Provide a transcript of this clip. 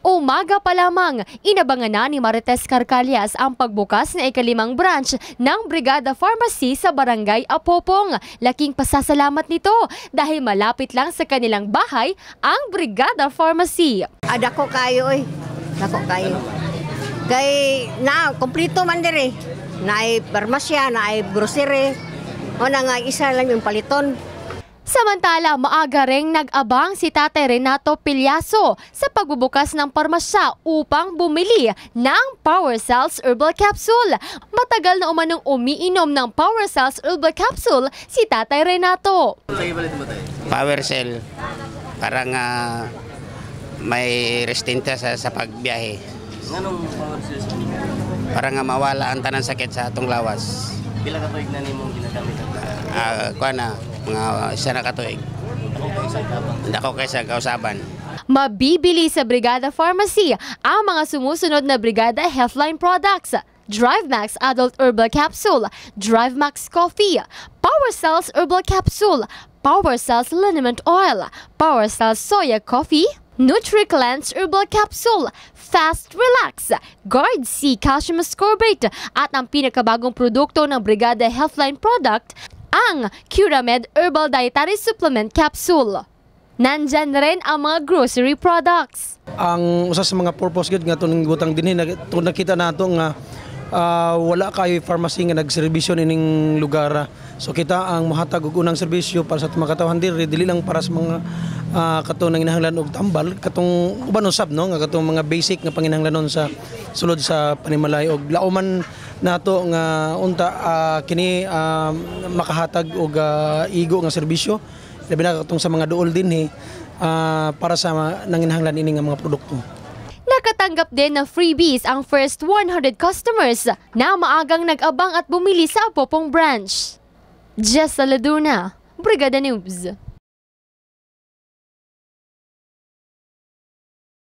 Umaga pa lamang, inabangan na ni Marites Carcalias ang pagbukas na ika-5 branch ng Brigada Pharmacy sa Barangay Apopong. Laking pasasalamat nito dahil malapit lang sa kanilang bahay ang Brigada Pharmacy. Dako kayo dako kayo. Kay na kompleto man dire. Naay parmasya, naay grocery. O na nga isa lang yung paliton. Samantala, maaga ring nag-abang si Tatay Renato Pilyaso sa pagbubukas ng parmasya upang bumili ng Power Cells Herbal Capsule. Matagal na umanong umiinom ng Power Cells Herbal Capsule si Tatay Renato. Power Cell, parang may resistensya sa pagbiyahe. Anong Power Cells? Parang mawala ang tanang sakit sa atong lawas. Pila ka tuig na nimong ginagamit? Kuha na, mga isa na katuig. Dako kaysa kausaban. Mabibili sa Brigada Pharmacy ang mga sumusunod na Brigada Healthline products: DriveMax Adult Herbal Capsule, DriveMax Coffee, Power Cells Herbal Capsule, Power Cells Liniment Oil, Power Cells Soya Coffee, Nutri-Cleanse Herbal Capsule, Fast Relax, Guard C Calcium Ascorbate, at ang pinakabagong produkto ng Brigada Healthline product, ang Curamed Herbal Dietary Supplement Capsule. Nandyan rin ang mga grocery products. Ang usa sa mga purpose gud nga tuning butang dinhi nakita nato nga wala kay pharmacy nga nagserbisyo ining lugar. So kita ang mohatag og unang serbisyo para sa mga katawhan dili lang para sa mga katong nanginahanglan og tambal, katong uban usab no nga katong mga basic nga panginahanglanon sa sulod sa panimalay og lauman nato nga unta kini makahatag og igo nga serbisyo labi na katong sa mga duol dinhi para sa nanginahanglan ini nga mga produkto. Nakatanggap din ng freebies ang first 100 customers na maagang nag-abang at bumili sa Apopong branch. Jessa Laduna, Brigada News.